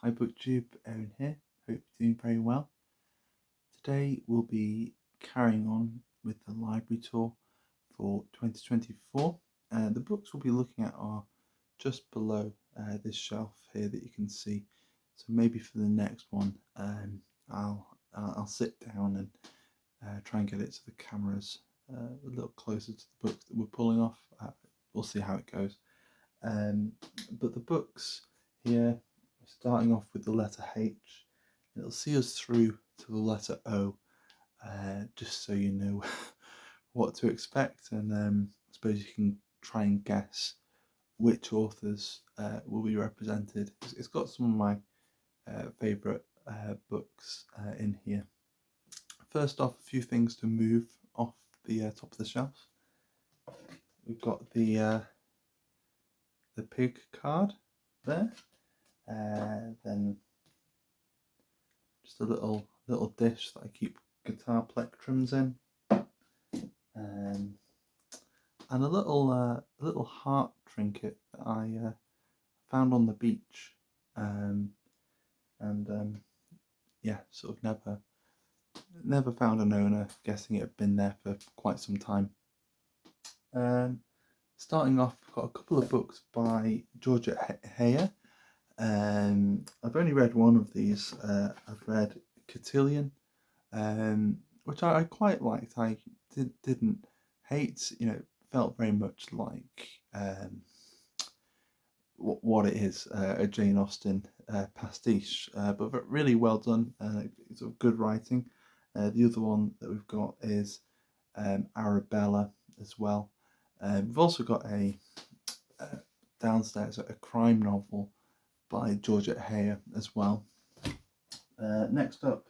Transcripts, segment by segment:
Hi BookTube, Erin here. Hope you're doing very well. Today we'll be carrying on with the library tour for 2024. The books we'll be looking at are just below this shelf here that you can see. So maybe for the next one, I'll sit down and try and get it to the cameras a little closer to the books that we're pulling off. We'll see how it goes. But the books here, starting off with the letter H, it'll see us through to the letter O, just so you know what to expect, and I suppose you can try and guess which authors will be represented. It's got some of my favourite books in here. First off, a few things to move off the top of the shelf. We've got the pig card there, then just a little dish that I keep guitar plectrums in, and a little heart trinket that I found on the beach, yeah, sort of never found an owner, guessing it had been there for quite some time. Starting off, I've got a couple of books by Georgette Heyer. I've only read one of these. I've read Cotillion, which I quite liked. I didn't hate. Felt very much like what it is, a Jane Austen pastiche, but really well done. Sort of good writing. The other one that we've got is Arabella as well. We've also got a downstairs a crime novel by Georgette Heyer as well. Next up,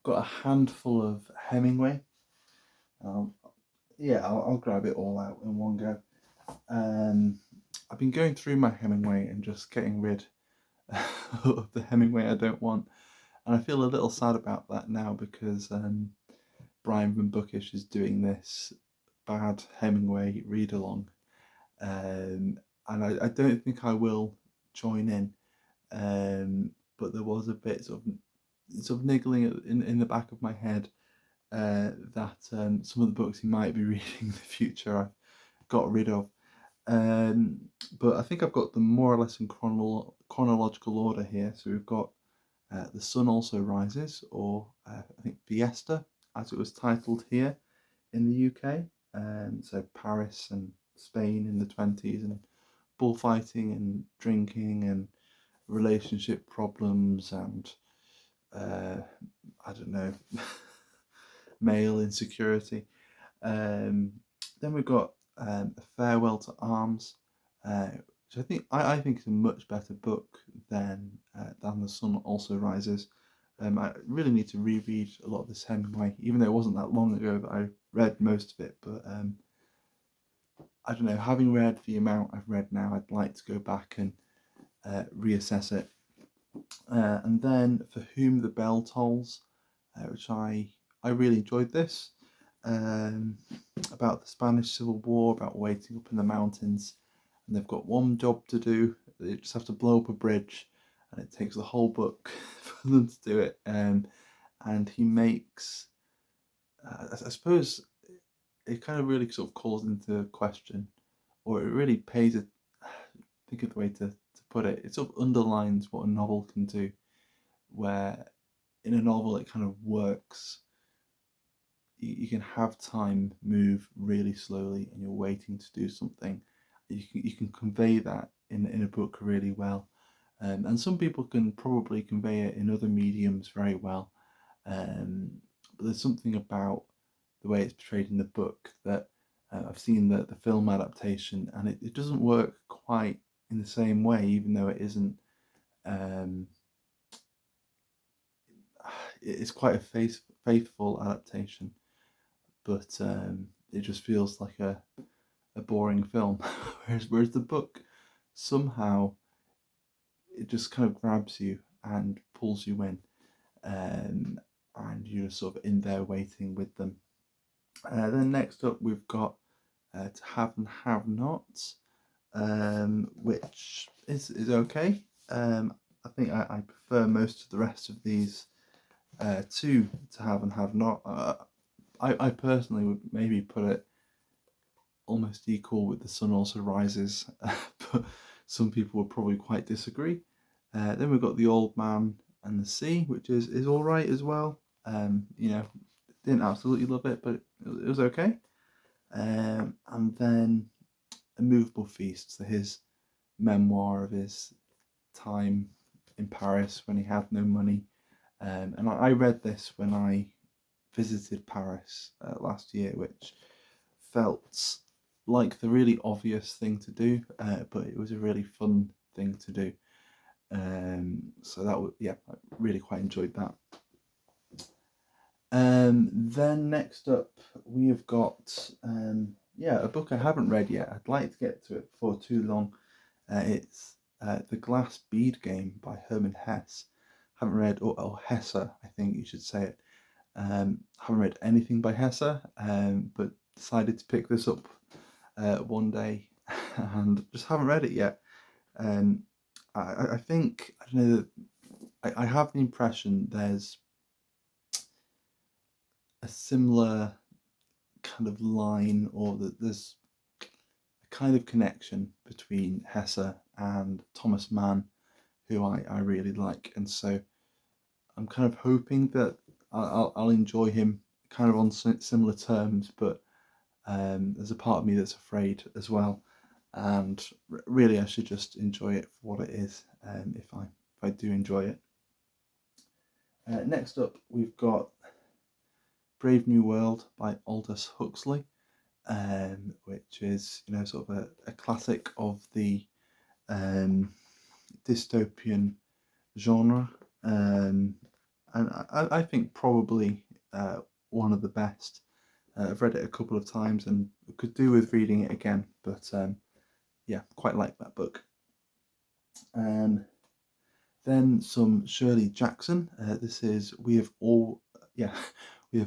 got a handful of Hemingway. I'll grab it all out in one go. I've been going through my Hemingway and just getting rid of the Hemingway I don't want, and I feel a little sad about that now because Brian from Bookish is doing this bad Hemingway read along, and I don't think I will join in, but there was a bit sort of niggling in the back of my head that some of the books he might be reading in the future I've got rid of, but I think I've got them more or less in chronological order here. So we've got The Sun Also Rises, or I think Fiesta, as it was titled here in the UK. So Paris and Spain in the 20s, and bullfighting and drinking and relationship problems and I don't know, male insecurity. Then we've got A Farewell to Arms, which I think is a much better book than The Sun Also Rises. I really need to reread a lot of this Hemingway, even though it wasn't that long ago that I read most of it. But I don't know, having read the amount I've read now, I'd like to go back and reassess it. And then For Whom the Bell Tolls, which I really enjoyed this, about the Spanish Civil War, about waiting up in the mountains, and they've got one job to do. They just have to blow up a bridge, and it takes the whole book for them to do it. And he makes, I suppose, it kind of really sort of calls into question, or it really pays it. Think of the way to put it. It sort of underlines what a novel can do, where in a novel it kind of works. You can have time move really slowly, and you're waiting to do something. You can convey that in a book really well, and some people can probably convey it in other mediums very well. But there's something about the way it's portrayed in the book that I've seen the film adaptation, and it doesn't work quite in the same way, even though it isn't. It's quite a faithful adaptation, but it just feels like a boring film. whereas the book, somehow, it just kind of grabs you and pulls you in, and you're sort of in there waiting with them. Then next up we've got To Have and Have Nots, which is okay. I think I prefer most of the rest of these to have and have not. I personally would maybe put it almost equal with The Sun Also Rises, but some people would probably quite disagree. Then we've got The Old Man and the Sea, which is all right as well. Didn't absolutely love it, but it was okay. And then A Movable Feast, so his memoir of his time in Paris when he had no money. And I read this when I visited Paris last year, which felt like the really obvious thing to do, but it was a really fun thing to do. So that was, yeah, I really quite enjoyed that. Then next up, we have got a book I haven't read yet. I'd like to get to it before too long. It's The Glass Bead Game by Hermann Hesse. Haven't read, or Hesse, I think you should say it. Haven't read anything by Hesse, but decided to pick this up one day and just haven't read it yet. I think, I don't know, I have the impression there's a similar kind of line, or that there's a kind of connection between Hesse and Thomas Mann, who I really like, and so I'm kind of hoping that I'll enjoy him kind of on similar terms, but there's a part of me that's afraid as well, and really I should just enjoy it for what it is, if I do enjoy it. Next up, we've got Brave New World by Aldous Huxley, which is sort of a classic of the dystopian genre, and I think probably one of the best. I've read it a couple of times and could do with reading it again, but quite like that book. Then some Shirley Jackson. This is We Have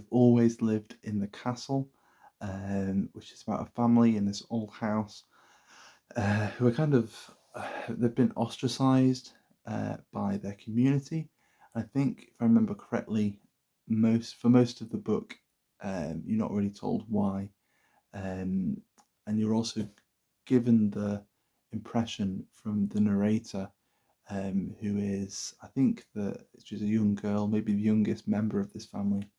Always Lived in the Castle, which is about a family in this old house who are they've been ostracized by their community. I think, if I remember correctly, for most of the book, you're not really told why, and you're also given the impression from the narrator, who is, I think that she's a young girl, maybe the youngest member of this family.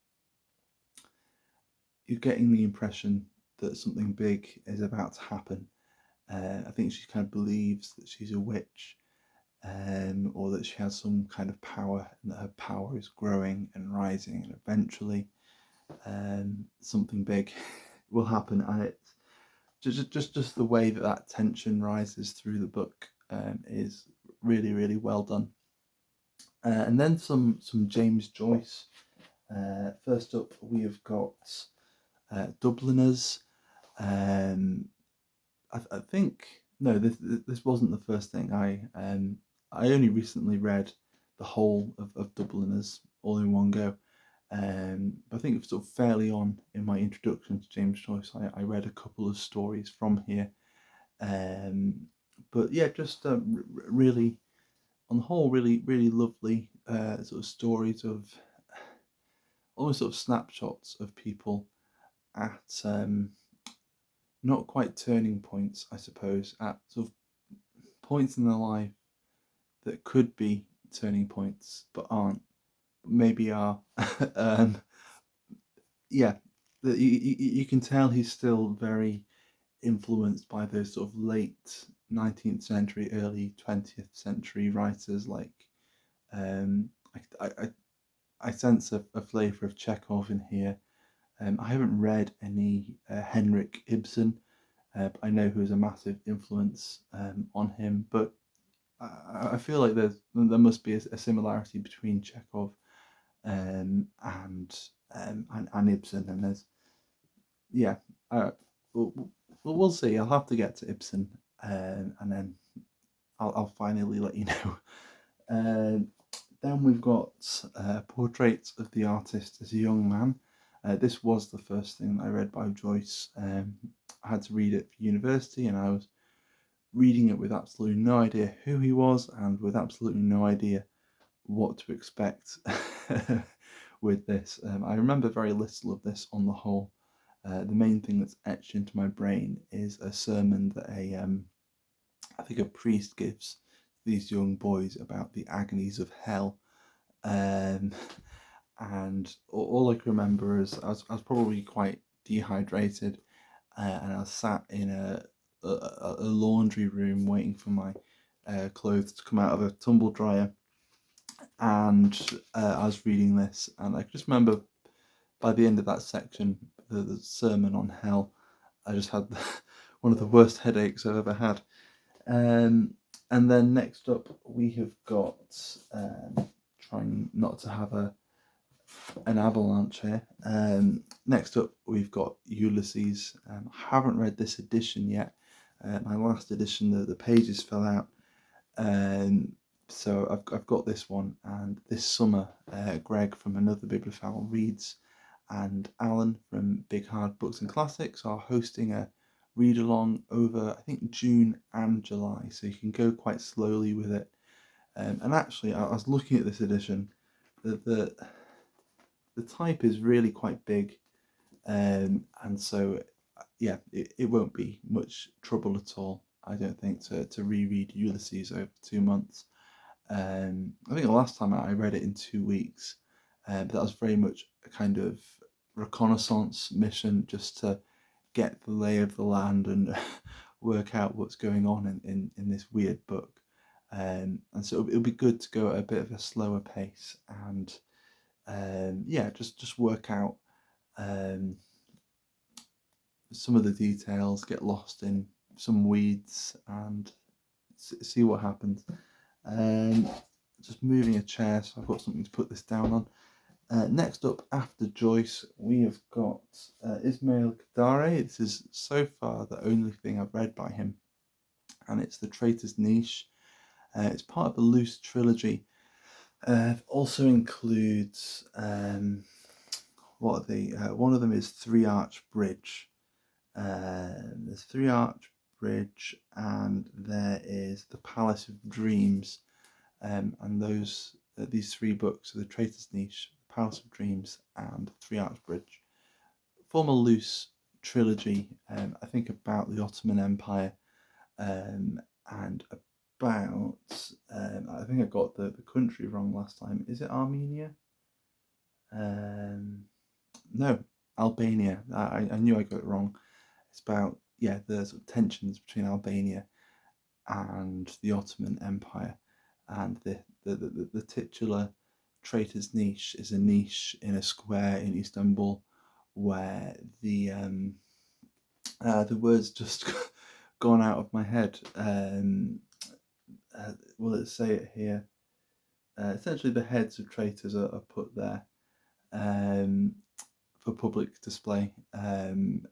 You're getting the impression that something big is about to happen. I think she kind of believes that she's a witch, or that she has some kind of power, and that her power is growing and rising, and eventually something big will happen. And it's just the way that tension rises through the book is really, really well done. And then some James Joyce. First up, we have got Dubliners. I think, no, this wasn't the first thing. I only recently read the whole of Dubliners all in one go. I think sort of fairly on in my introduction to James Joyce, I read a couple of stories from here. But yeah, just really, on the whole, really, really lovely sort of stories of almost sort of snapshots of people at not quite turning points, I suppose, at sort of points in their life that could be turning points but aren't, but maybe are. You can tell he's still very influenced by those sort of late 19th century, early 20th century writers like I sense a flavour of Chekhov in here. I haven't read any Henrik Ibsen, but I know who is a massive influence on him. But I feel like there must be a similarity between Chekhov and Ibsen, and there's we'll see. I'll have to get to Ibsen, and then I'll finally let you know. Then we've got Portraits of the Artist as a Young Man. This was the first thing I read by Joyce. I had to read it for university, and I was reading it with absolutely no idea who he was and with absolutely no idea what to expect with this. I remember very little of this on the whole. The main thing that's etched into my brain is a sermon that I think a priest gives these young boys about the agonies of hell. Um, and all I can remember is I was probably quite dehydrated, and I was sat in a laundry room waiting for my clothes to come out of a tumble dryer, and I was reading this, and I just remember by the end of that section, the sermon on hell, I just had one of the worst headaches I've ever had. And then next up, we have got, trying not to have an avalanche here. Next up, we've got Ulysses. I haven't read this edition yet. My last edition, the pages fell out. So I've got this one, and this summer, Greg from Another Bibliophile Reads and Alan from Big Hard Books and Classics are hosting a read along over, I think, June and July, so you can go quite slowly with it. And actually, I was looking at this edition, the type is really quite big, and so yeah, it won't be much trouble at all, I don't think, to reread Ulysses over 2 months. I think the last time I read it in 2 weeks, but that was very much a kind of reconnaissance mission, just to get the lay of the land and work out what's going on in this weird book. And so it'll be good to go at a bit of a slower pace and yeah, just work out some of the details, get lost in some weeds, and see what happens. Just moving a chair, so I've got something to put this down on. Next up, after Joyce, we have got Ismail Kadare. This is so far the only thing I've read by him, and it's The Traitor's Niche. It's part of a loose trilogy. It also includes, what are they? One of them is Three Arch Bridge. There's Three Arch Bridge, and there is The Palace of Dreams. And these 3 books are The Traitor's Niche, The Palace of Dreams, and Three Arch Bridge, form a loose trilogy, I think, about the Ottoman Empire, and about, I think I got the country wrong last time. Is it Armenia? No, Albania. I knew I got it wrong. It's about, yeah, the sort of tensions between Albania and the Ottoman Empire, and the titular Traitor's Niche is a niche in a square in Istanbul where the words just gone out of my head. Will it say it here? Essentially, the heads of traitors are put there for public display, and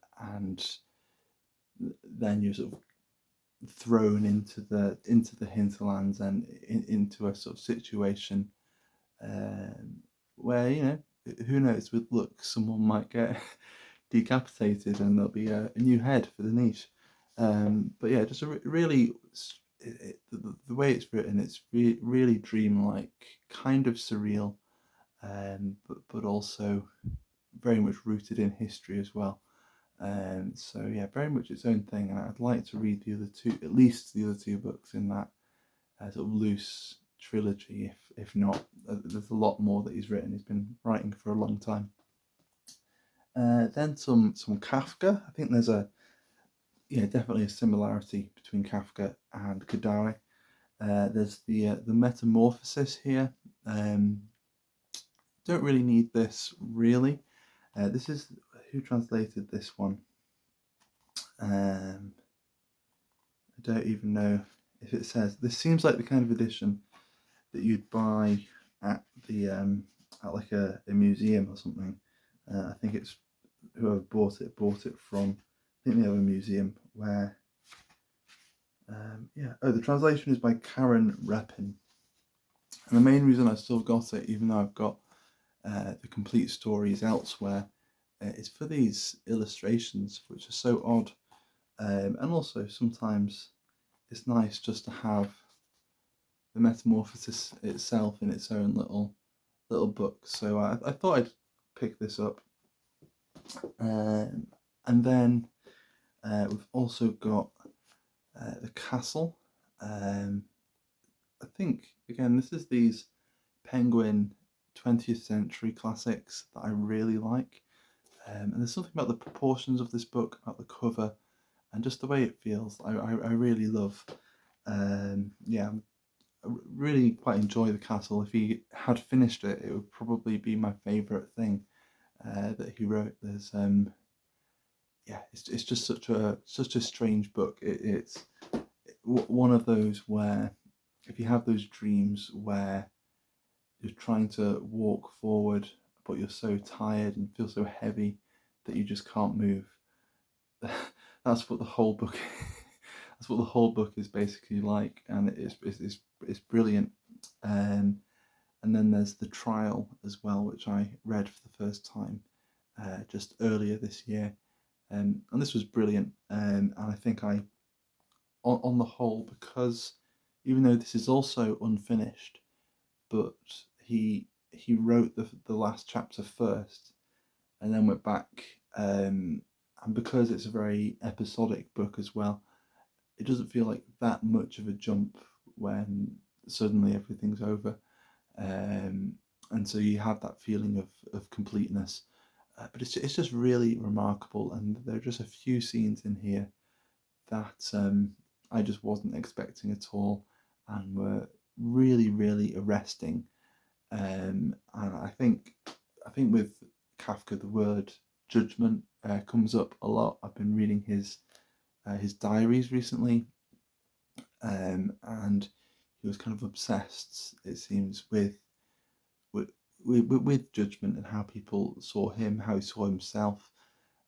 then you're sort of thrown into the hinterlands and into a sort of situation where, you know, who knows, with luck someone might get decapitated and there'll be a new head for the niche. But yeah, just really, the way it's written, it's really dreamlike, kind of surreal, but also very much rooted in history as well. So yeah, very much its own thing, and I'd like to read the other two, at least the other 2 books in that sort of loose trilogy, if not. There's a lot more that he's written. He's been writing for a long time. Then some Kafka. I think there's definitely a similarity between Kafka and Kadare. There's the Metamorphosis here. Don't really need this really. This is, who translated this one? I don't even know if it says. This seems like the kind of edition that you'd buy at the at like a museum or something. I think it's whoever bought it from. I think they have a museum where. The translation is by Karen Repin, and the main reason I still got it, even though I've got the complete stories elsewhere, is for these illustrations, which are so odd, and also sometimes it's nice just to have the metamorphosis itself in its own little book. So I thought I'd pick this up. And then we've also got The Castle. I think, again, this is these Penguin 20th century classics that I really like. And there's something about the proportions of this book, about the cover, and just the way it feels. I really love. Yeah, I really quite enjoy The Castle. If he had finished it, it would probably be my favourite thing that he wrote. There's yeah, it's just such a strange book. It's one of those where if you have those dreams where you're trying to walk forward, but you're so tired and feel so heavy that you just can't move. That's what the whole book. That's what the whole book is basically like, and it's brilliant. And then there's The Trial as well, which I read for the first time just earlier this year, and this was brilliant. And I think on the whole, because even though this is also unfinished, but he wrote the last chapter first, and then went back. And because it's a very episodic book as well, it doesn't feel like that much of a jump when suddenly everything's over. And so you have that feeling of completeness. But it's just really remarkable, and there are just a few scenes in here that I just wasn't expecting at all, and were really, really arresting. And I think with Kafka, the word judgment comes up a lot. I've been reading his diaries recently, and he was kind of obsessed, it seems, with judgment and how people saw him, how he saw himself.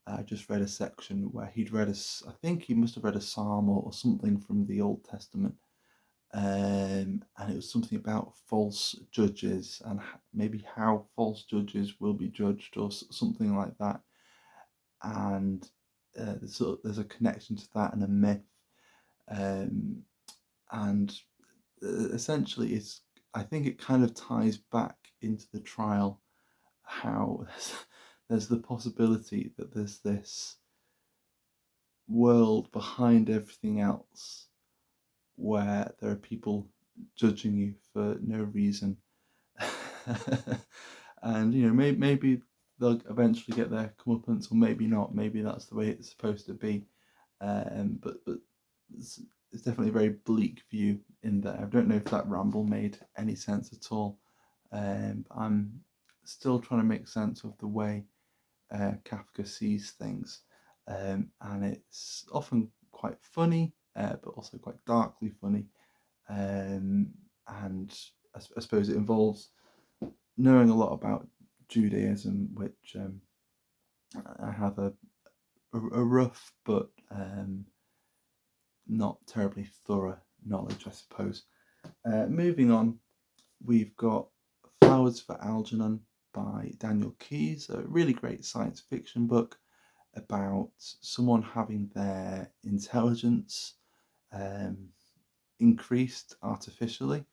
I just read a section where he'd read I think he must have read a psalm or something from the Old Testament, and it was something about false judges and maybe how false judges will be judged or something like that. And there's a connection to that and a myth, and essentially I think it kind of ties back into the trial, how there's the possibility that there's this world behind everything else where there are people judging you for no reason. And maybe they'll eventually get their comeuppance, or maybe not. Maybe that's the way it's supposed to be. But it's definitely a very bleak view in there. I don't know if that ramble made any sense at all. I'm still trying to make sense of the way Kafka sees things, and it's often quite funny, but also quite darkly funny. And I suppose it involves knowing a lot about Judaism, which I have a rough but not terribly thorough knowledge, I suppose. Moving on, we've got Flowers for Algernon by Daniel Keyes, a really great science fiction book about someone having their intelligence increased artificially.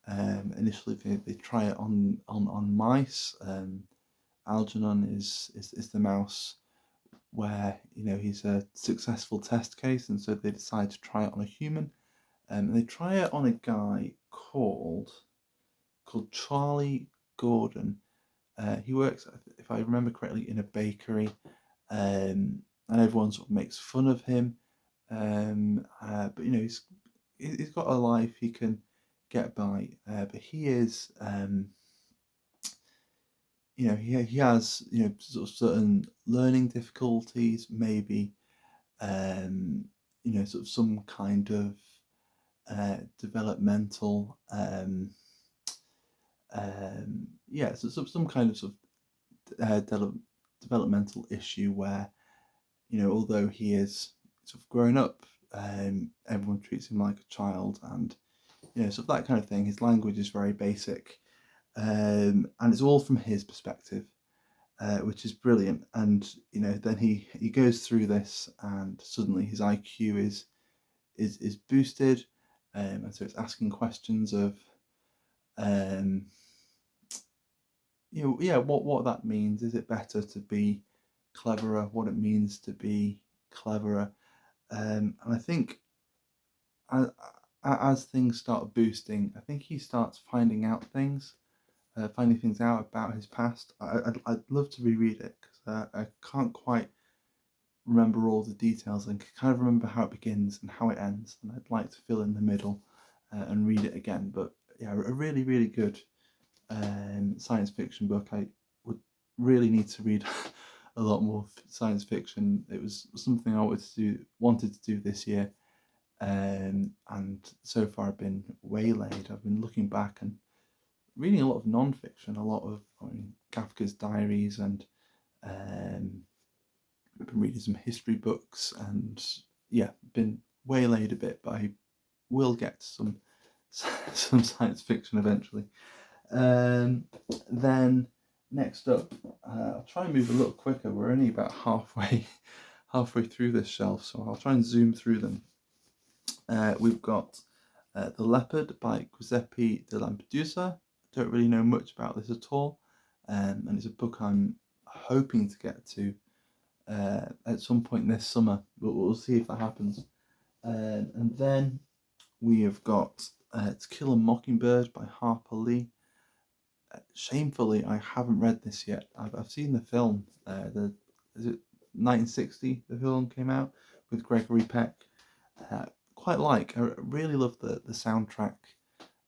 Initially, they try it on mice. Algernon is the mouse where he's a successful test case, and so they decide to try it on a human. And they try it on a guy called Charlie Gordon. He works, if I remember correctly, in a bakery, and everyone sort of makes fun of him. But he's got a life, he can get by. But he is, he has sort of certain learning difficulties, maybe, sort of some kind of developmental, so some kind of sort of developmental issue where, although he is sort of grown up, everyone treats him like a child, and sort of that kind of thing. His language is very basic, and it's all from his perspective, which is brilliant. And then he goes through this, and suddenly his IQ is boosted, and so it's asking questions of what that means. Is it better to be cleverer? What it means to be cleverer, and I think as things start boosting, I think he starts finding things out about his past. I'd love to reread it because I can't quite remember all the details and kind of remember how it begins and how it ends, and I'd like to fill in the middle and read it again. But yeah, a really, really good science fiction book. I would really need to read a lot more science fiction. It was something I wanted to do this year, and so far I've been waylaid. I've been looking back and reading a lot of non-fiction, a lot of Kafka's diaries, and I've been reading some history books, and yeah, been waylaid a bit, but I will get some science fiction eventually. Then next up, I'll try and move a little quicker. We're only about halfway through this shelf, so I'll try and zoom through them. We've got The Leopard by Giuseppe de Lampedusa. I don't really know much about this at all, and it's a book I'm hoping to get to at some point this summer, but we'll see if that happens. And then we have got To Kill a Mockingbird by Harper Lee. Shamefully, I haven't read this yet. I've seen the film. Is it 1960? The film came out with Gregory Peck. Quite like. I really love the soundtrack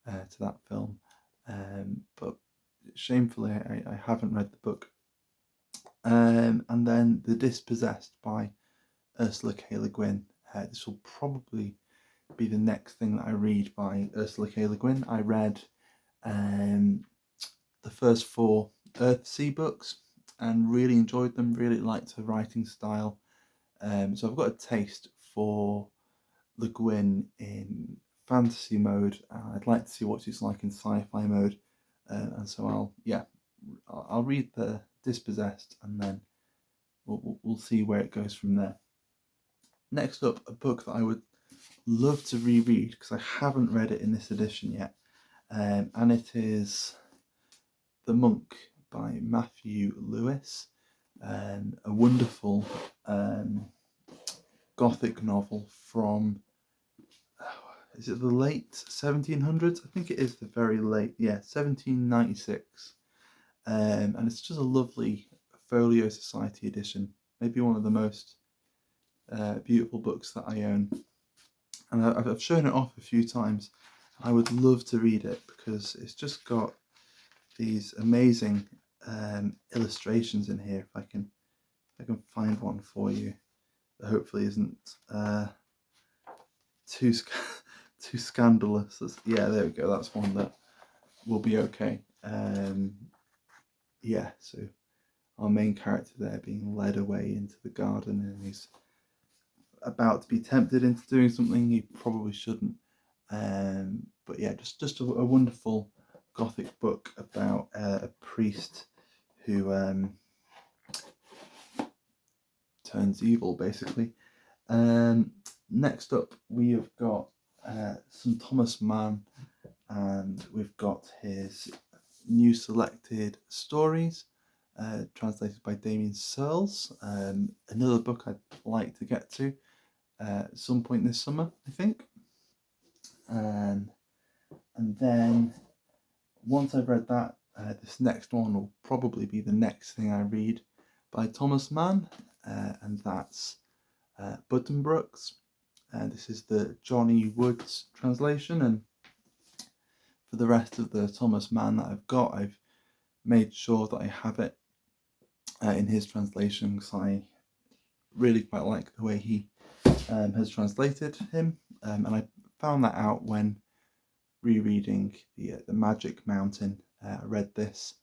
to that film, but shamefully, I haven't read the book. And then The Dispossessed by Ursula K. Le Guin. This will probably be the next thing that I read by Ursula K. Le Guin. I read the first 4 Earthsea books and really enjoyed them, really liked her writing style. So I've got a taste for Le Guin in fantasy mode. I'd like to see what she's like in sci-fi mode. And so I'll read The Dispossessed, and then we'll see where it goes from there. Next up, a book that I would love to reread because I haven't read it in this edition yet, and it is The Monk by Matthew Lewis, a wonderful Gothic novel from, is it the late 1700s? I think it is the very late, 1796. And it's just a lovely Folio Society edition, maybe one of the most beautiful books that I own. And I've shown it off a few times. I would love to read it because it's just got these amazing illustrations in here. If I can find one for you that hopefully isn't too scandalous. There we go. That's one that will be okay. So our main character there being led away into the garden, and he's about to be tempted into doing something he probably shouldn't. But yeah, just a wonderful Gothic book about a priest who turns evil, basically. Next up, we have got some Thomas Mann, and we've got his new selected stories, translated by Damien Searles. Another book I'd like to get to at some point this summer, I think. And then once I've read that, this next one will probably be the next thing I read by Thomas Mann, and that's Buddenbrooks. This is the Johnny Woods translation, and for the rest of the Thomas Mann that I've got, I've made sure that I have it in his translation because I really quite like the way he has translated him, and I found that out when rereading the Magic Mountain. I read this,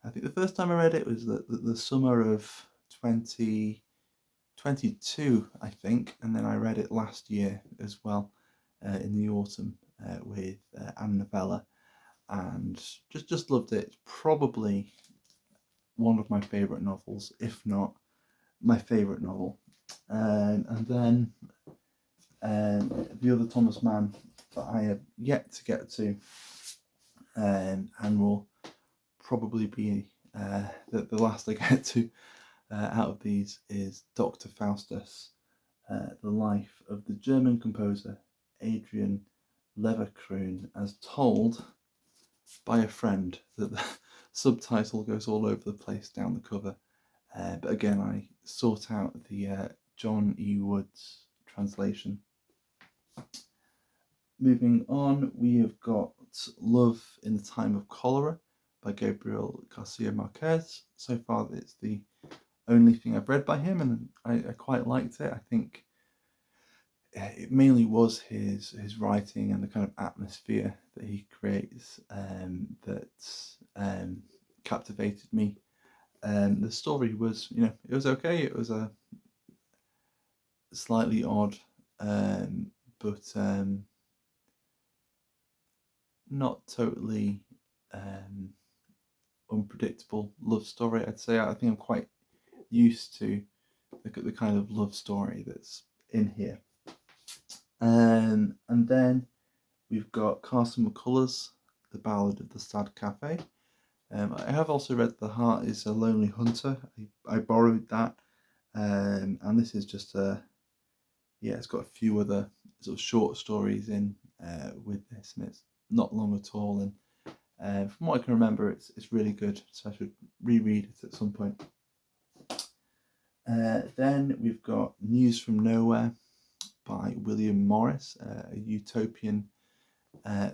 I think the first time I read it was the summer of 2022, I think, and then I read it last year as well, in the autumn, with Anne Novella, and just loved it. It's probably one of my favourite novels, if not my favourite novel. And then the other Thomas Mann that I have yet to get to, and will probably be the last I get to out of these, is Dr. Faustus, the life of the German composer Adrian Leverkühn, as told by a friend. That the subtitle goes all over the place down the cover, but again, I sought out the John E. Woods translation. Moving on, we have got Love in the Time of Cholera by Gabriel Garcia Marquez. So far, it's the only thing I've read by him, and I quite liked it. I think it mainly was his writing and the kind of atmosphere that he creates that captivated me. The story was, it was okay. It was a slightly odd, but not totally unpredictable love story, I'd say. I think I'm quite used to the kind of love story that's in here. And then we've got Carson McCullers, The Ballad of the Sad Cafe. I have also read The Heart is a Lonely Hunter. I borrowed that. And this is just it's got a few other sort of short stories in with this, and it's not long at all. And from what I can remember, it's really good, so I should reread it at some point. Then we've got News from Nowhere by William Morris, a utopian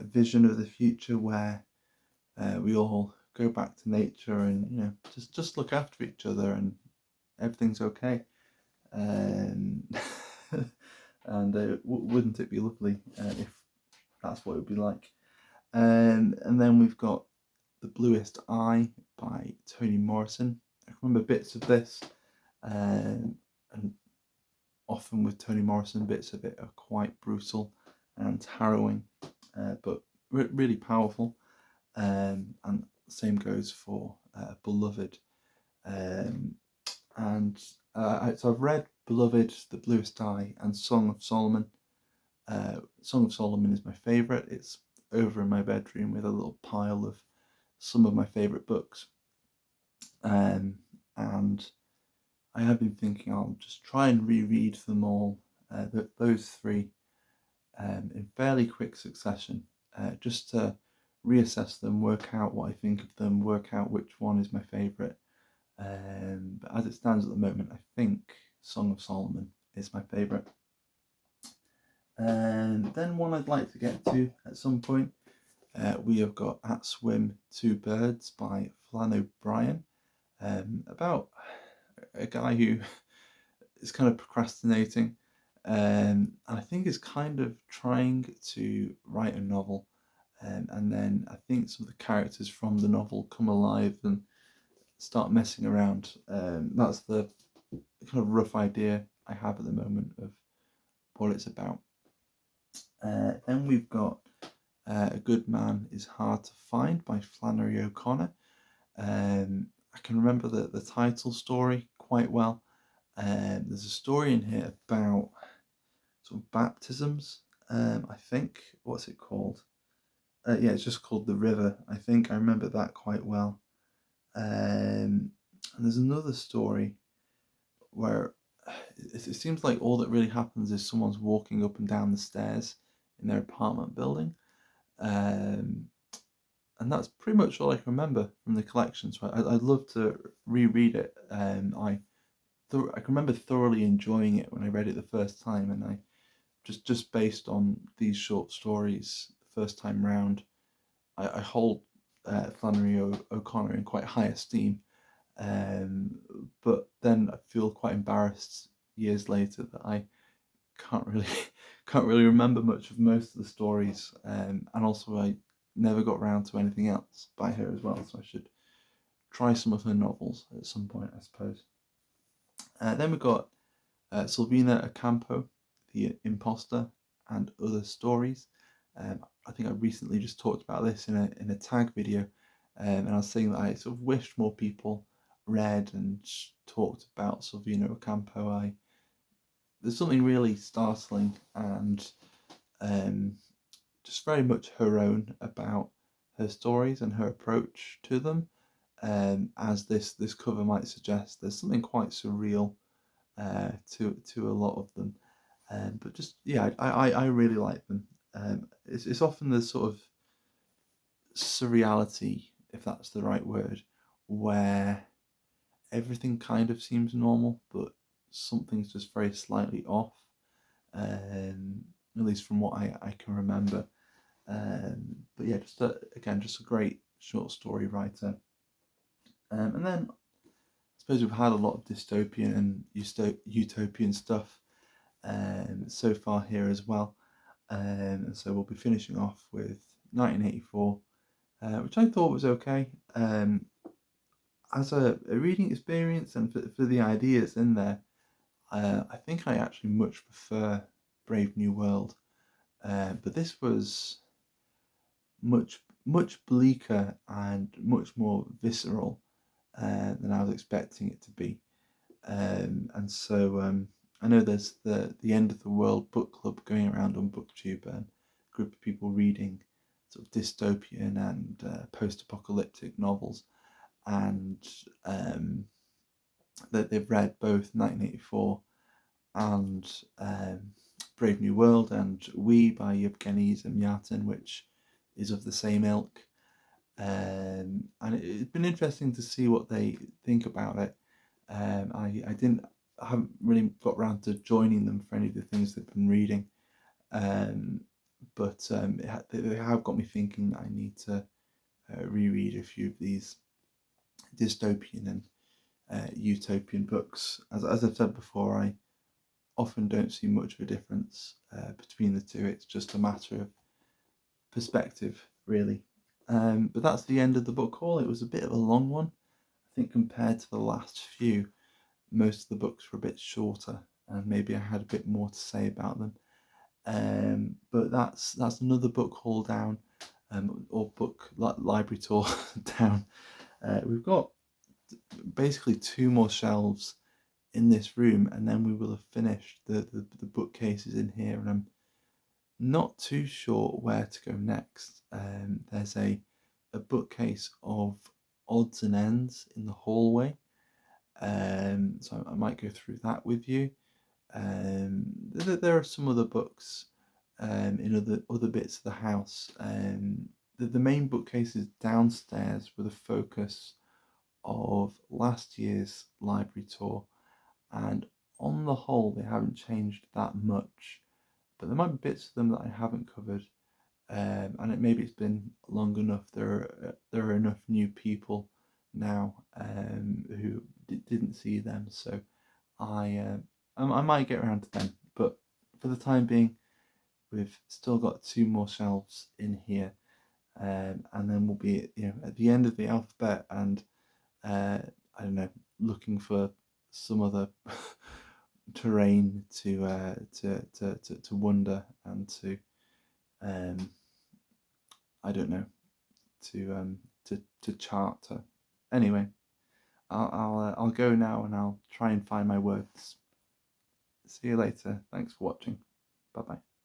vision of the future where we all go back to nature and just look after each other and everything's okay. And wouldn't it be lovely if that's what it would be like? And then we've got The Bluest Eye by Toni Morrison. I remember bits of this, and often with Toni Morrison, bits of it are quite brutal and harrowing, but really powerful. And same goes for Beloved. So I've read Beloved, The Bluest Eye, and Song of Solomon. Song of Solomon is my favourite. It's over in my bedroom with a little pile of some of my favourite books. And I have been thinking I'll just try and reread them all, those three, in fairly quick succession, just to reassess them, work out what I think of them, work out which one is my favourite. But as it stands at the moment, I think Song of Solomon is my favourite. And then one I'd like to get to at some point, we have got At Swim, Two Birds by Flann O'Brien, about a guy who is kind of procrastinating, and I think is kind of trying to write a novel, and then I think some of the characters from the novel come alive and start messing around. That's the kind of rough idea I have at the moment of what it's about. Then we've got A Good Man is Hard to Find by Flannery O'Connor. I can remember the title story quite well. There's a story in here about sort of baptisms, I think. What's it called? It's just called The River, I think. I remember that quite well. And there's another story where it seems like all that really happens is someone's walking up and down the stairs in their apartment building. And that's pretty much all I can remember from the collection. So I'd love to reread it. I can remember thoroughly enjoying it when I read it the first time, and I just based on these short stories the first time round, I hold Flannery O'Connor in quite high esteem. But then I feel quite embarrassed years later that I can't really remember much of most of the stories, and also I never got around to anything else by her as well, so I should try some of her novels at some point, I suppose. Then we've got Silvina Ocampo, The Imposter and Other Stories. I think I recently just talked about this in a tag video, and I was saying that I sort of wished more people read and talked about Silvina Ocampo. there's something really startling and just very much her own about her stories and her approach to them. As this cover might suggest, there's something quite surreal to a lot of them. But just yeah, I really like them. It's often the sort of surreality, if that's the right word, where everything kind of seems normal, but something's just very slightly off. At least from what I can remember. But yeah, again, just a great short story writer. And then I suppose we've had a lot of dystopian and utopian stuff so far here as well. And so we'll be finishing off with 1984, which I thought was okay. As a reading experience and for the ideas in there, I think I actually much prefer Brave New World. But this was much bleaker and much more visceral than I was expecting it to be. And so I know there's the End of the World book club going around on BookTube, and a group of people reading sort of dystopian and post-apocalyptic novels, and that they've read both 1984 and Brave New World and We by Yevgeny Zamyatin, which is of the same ilk. And it's been interesting to see what they think about it. I haven't really got around to joining them for any of the things they've been reading, but they have got me thinking that I need to reread a few of these dystopian and utopian books. As I've said before, I often don't see much of a difference between the two. It's just a matter of perspective, really. But that's the end of the book haul. It was a bit of a long one. I think compared to the last few, most of the books were a bit shorter, and maybe I had a bit more to say about them. But that's another book haul down, or book library tour down. We've got basically 2 more shelves in this room, and then we will have finished the bookcases in here, and I'm not too sure where to go next. There's a bookcase of odds and ends in the hallway, so I might go through that with you. There are some other books in other bits of the house. The main bookcase is downstairs with a focus of last year's library tour, and on the whole they haven't changed that much, but there might be bits of them that I haven't covered, and maybe it's been long enough. There are enough new people now who didn't see them, so I might get around to them. But for the time being, we've still got 2 more shelves in here, and then we'll be at the end of the alphabet, and I don't know, looking for some other terrain to wander and to I don't know, to charter. Anyway, I'll go now, and I'll try and find my words. See you later. Thanks for watching. Bye bye.